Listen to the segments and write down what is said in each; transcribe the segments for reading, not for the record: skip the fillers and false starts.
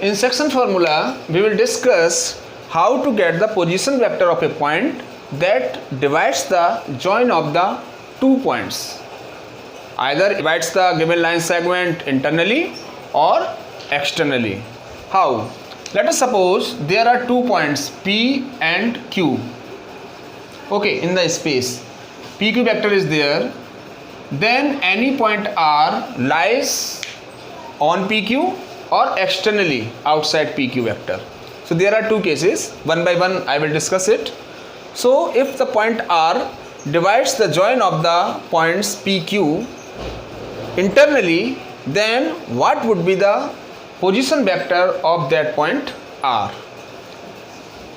In section formula, we will discuss how to get the position vector of a point that divides the join of the 2 points. Either divides the given line segment internally or externally. How? Let us suppose there are 2 points P and Q. Okay, in the space. PQ vector is there. Then any point R lies on PQ or externally outside PQ vector. So there are 2 cases. One by one I will discuss it. So if the point R divides the join of the points PQ internally, then what would be the position vector of that point R?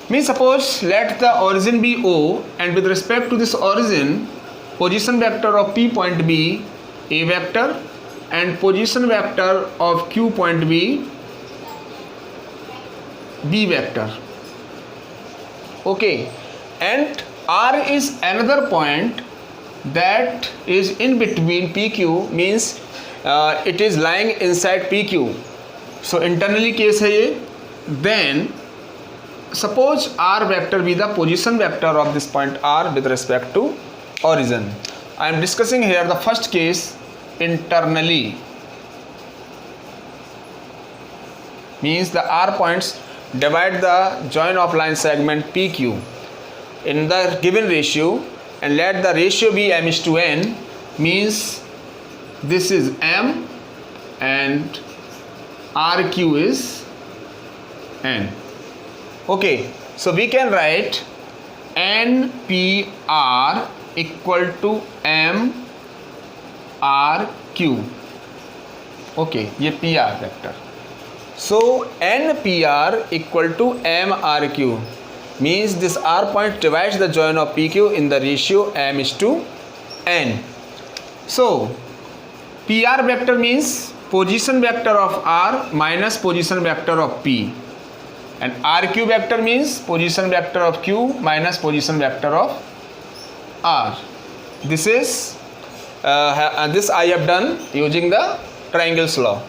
Means suppose let the origin be O, and with respect to this origin, position vector of P point be A vector and position vector of Q point be B vector. Okay, and R is another point that is in between PQ, means it is lying inside PQ. So internally case है ये. Then suppose R vector be the position vector of this point R with respect to origin. I am discussing here the first case, internally, means the R points divide the join of line segment PQ in the given ratio, and let the ratio be m:n, means this is m and RQ is n. Okay, so we can write NPR equal to MRQ. Okay, ये PR vector. So NPR equal to MRQ means this R point divides the join of PQ in the ratio m:n. So PR vector means position vector of R minus position vector of P, and RQ vector means position vector of Q minus position vector of R. This is this I have done using the triangles law.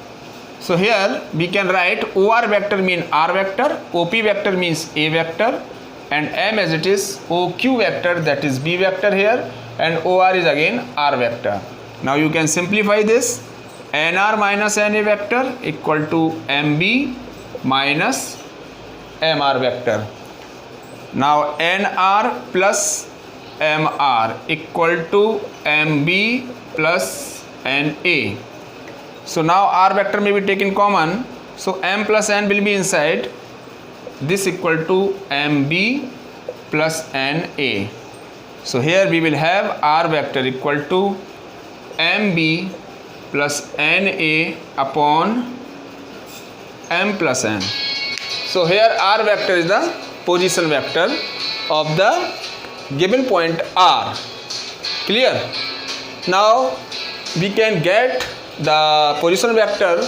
So here we can write OR vector mean R vector, OP vector means A vector, and M as it is OQ vector, that is B vector here, and OR is again R vector. Now you can simplify this. NR minus NA vector equal to MB minus MR vector. Now NR plus MR equal to MB plus NA. So now R vector may be taken common. So M plus N will be inside. This equal to MB plus NA. So here we will have R vector equal to MB plus NA upon M plus N. So here R vector is the position vector of the given point R. Clear? Now we can get the position vector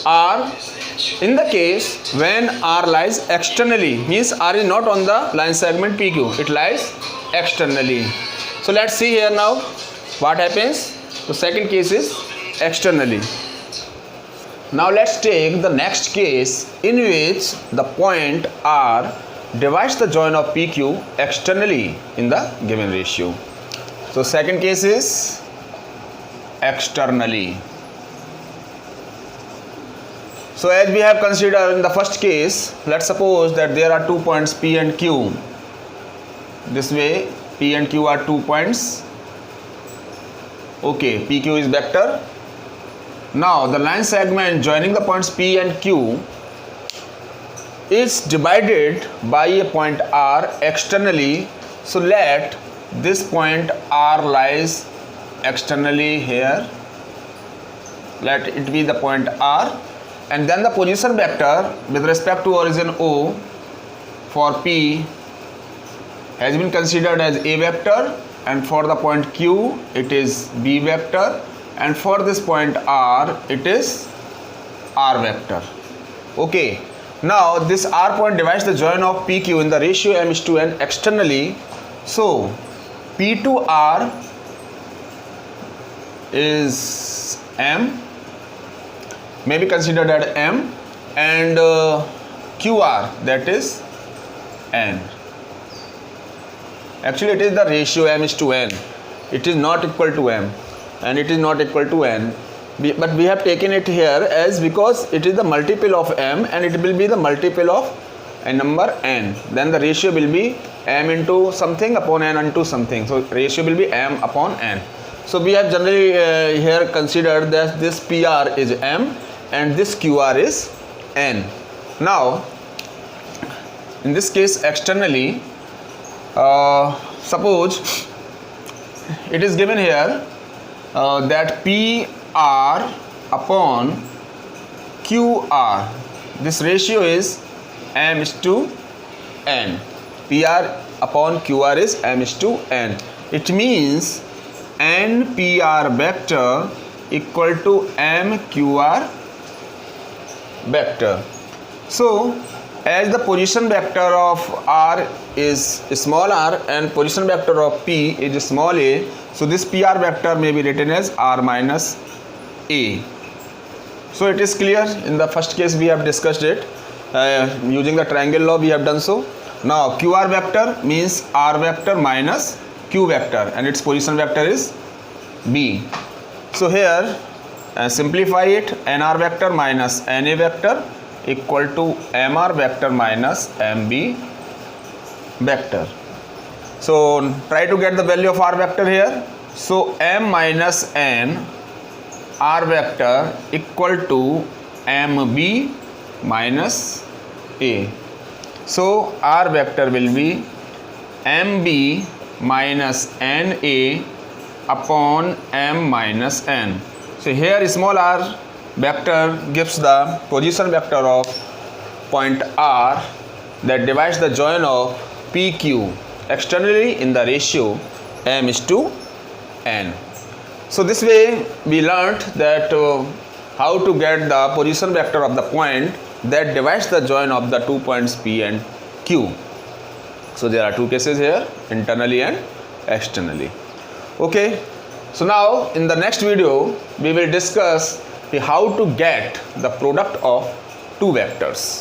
R in the case when R lies externally, means R is not on the line segment PQ, it lies externally. So let's see here now what happens. The second case is externally. Now let's take the next case in which the point R divides the join of PQ externally in the given ratio. So second case is externally. So as we have considered in the first case, let's suppose that there are 2 points P and Q. This way P and Q are 2 points. Okay, PQ is vector. Now the line segment joining the points P and Q is divided by a point R externally. So let this point R lies externally here. Let it be the point R, and then the position vector with respect to origin O for P has been considered as A vector, and for the point Q it is B vector, and for this point R it is R vector. Okay, now this R point divides the join of PQ in the ratio m:n externally. So P to R is M, may be considered as M, and QR, that is n. Actually it is the ratio m is to n. It is not equal to m and it is not equal to n. But we have taken it here as because it is the multiple of m and it will be the multiple of a number n. Then the ratio will be m into something upon n into something. So ratio will be m upon n. So we have generally here considered that this PR is m and this QR is n. Now in this case externally, suppose it is given here that PR upon QR, this ratio is m is to n. PR upon QR is m is to n. It means n PR vector equal to m QR vector. So as the position vector of R is small r and position vector of P is small a, so this PR vector may be written as R minus a. So it is clear. In the first case we have discussed it using the triangle law, we have done so. Now QR vector means R vector minus Q vector and its position vector is B. So here simplify it, NR vector minus NA vector equal to MR vector minus MB vector. So try to get the value of R vector here. So M minus N R vector equal to MB minus A. So R vector will be MB minus NA upon M minus N. So here small r vector gives the position vector of point R that divides the join of PQ externally in the ratio m is to n. So this way we learnt that how to get the position vector of the point that divides the join of the 2 points P and Q. So there are two cases here, internally and externally. Okay, so now in the next video we will discuss how to get the product of two vectors.